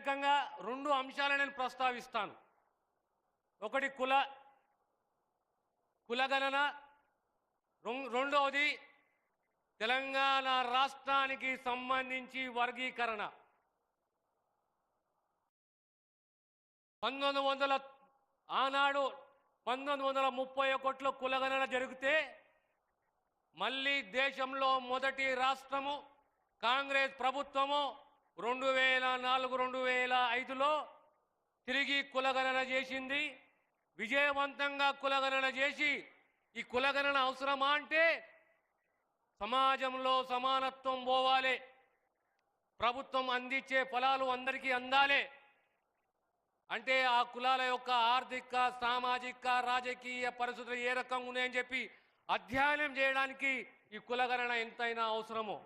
ప్రత్యేకంగా రెండు అంశాలను నేను ప్రస్తావిస్తాను. ఒకటి కులగణన, రెండవది తెలంగాణ రాష్ట్రానికి సంబంధించి వర్గీకరణ. 1931లో కులగణన జరిగితే మళ్ళీ దేశంలో మొదటి రాష్ట్రము కాంగ్రెస్ ప్రభుత్వము 2004-2005లో తిరిగి కులగణన చేసింది. విజయవంతంగా కులగణన చేసి ఈ కులగణన అవసరమా అంటే సమాజంలో సమానత్వం పోవాలి, ప్రభుత్వం అందించే ఫలాలు అందరికీ అందాలి అంటే ఆ కులాల యొక్క ఆర్థిక, సామాజిక, రాజకీయ పరిస్థితులు ఏ రకంగా ఉన్నాయని చెప్పి అధ్యయనం చేయడానికి ఈ కులగణన ఎంతైనా అవసరమో.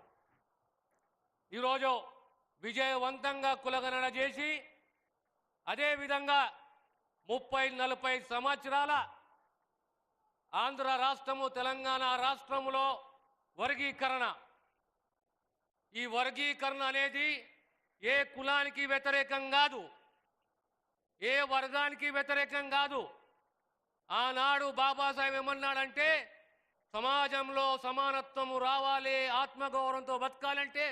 ఈరోజు విజయవంతంగా కులగణన చేసి అదేవిధంగా 30-40 సంవత్సరాల ఆంధ్ర రాష్ట్రము, తెలంగాణ రాష్ట్రములో వర్గీకరణ. ఈ వర్గీకరణ అనేది ఏ కులానికి వ్యతిరేకం కాదు, ఏ వర్గానికి వ్యతిరేకం కాదు. ఆనాడు బాబాసాహెబ్ ఏమన్నాడంటే సమాజంలో సమానత్వము రావాలి, ఆత్మగౌరవంతో బతకాలంటే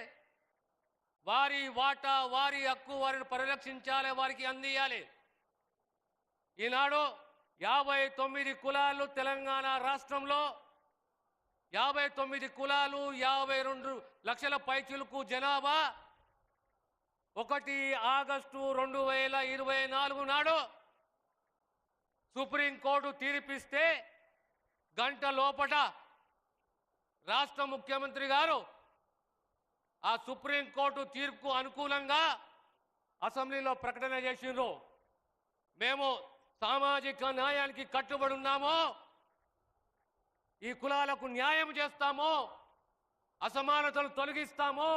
వారి వాటా, వారి హక్కు వారిని పరిరక్షించాలి, వారికి అందియాలి. ఈనాడు 59 కులాలు తెలంగాణ రాష్ట్రంలో, 59 కులాలు, 52 లక్షల పైచిలుకు జనాభా. 1 ఆగస్టు 2024 నాడు సుప్రీంకోర్టు తీర్పిస్తే గంట లోపట రాష్ట్ర ముఖ్యమంత్రి గారు ఆ సుప్రీంకోర్టు తీర్పుకు అనుకూలంగా అసెంబ్లీలో ప్రకటన చేసిండ్రు. మేము సామాజిక న్యాయానికి కట్టుబడి ఉన్నాము, ఈ కులాలకు న్యాయం చేస్తాము, అసమానతలు తొలగిస్తాము,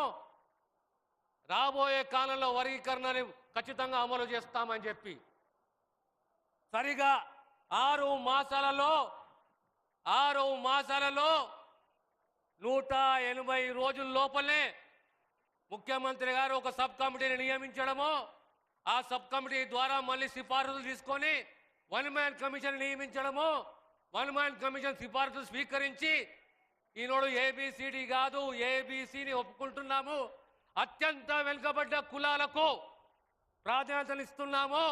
రాబోయే కాలంలో వర్గీకరణని ఖచ్చితంగా అమలు చేస్తామని చెప్పి సరిగా 6 మాసాలలో 180 రోజుల లోపలనే ముఖ్యమంత్రి గారు ఒక సబ్ కమిటీని నియమించడము, ఆ సబ్ కమిటీ ద్వారా మళ్ళీ సిఫారసులు తీసుకొని 1 మ్యాన్ కమిషన్ నియమించడము, 1 మ్యాన్ కమిషన్ సిఫారసులు స్వీకరించి ఈనాడు ఏబిసిడి కాదు ఏబిసిని ఒప్పుకుంటున్నాము, అత్యంత వెనుకబడ్డ కులాలకు ప్రాధాన్యతనిస్తున్నాము.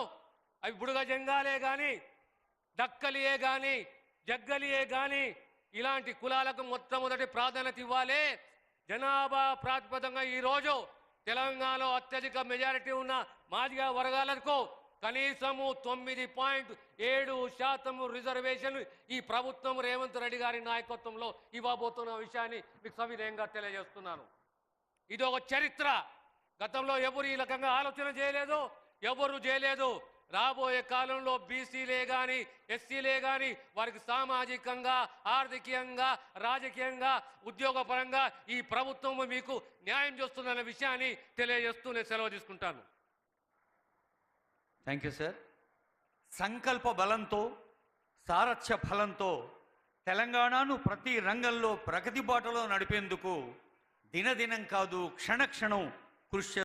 అవి బుడుగ జంగాలే కానీ, దక్కలియే కానీ, జగ్గలియే కానీ ఇలాంటి కులాలకు మొట్టమొదటి ప్రాధాన్యత ఇవ్వాలి. జనాభా ప్రాతిపదంగా ఈరోజు తెలంగాణలో అత్యధిక మెజారిటీ ఉన్న మాదిగ వర్గాలకు కనీసము 9.7% రిజర్వేషన్ ఈ ప్రభుత్వం రేవంత్ రెడ్డి గారి నాయకత్వంలో ఇవ్వబోతున్న విషయాన్ని మీకు సవినయంగా తెలియజేస్తున్నాను. ఇది ఒక చరిత్ర. గతంలో ఎవరు ఈ రకంగా ఆలోచన చేయలేదు, ఎవరు చేయలేదు. రాబోయే కాలంలో బీసీలే కానీ, ఎస్సీలే కానీ వారికి సామాజికంగా, ఆర్థికంగా, రాజకీయంగా, ఉద్యోగపరంగా ఈ ప్రభుత్వం మీకు న్యాయం చేస్తుందన్న విషయాన్ని తెలియజేస్తూ నేను సెలవు తీసుకుంటాను. Thank you sir. సంకల్ప బలంతో, సారథ్య ఫలంతో తెలంగాణను ప్రతి రంగంలో ప్రగతి బాటలో నడిపేందుకు దినదినం కాదు క్షణక్షణం కృషి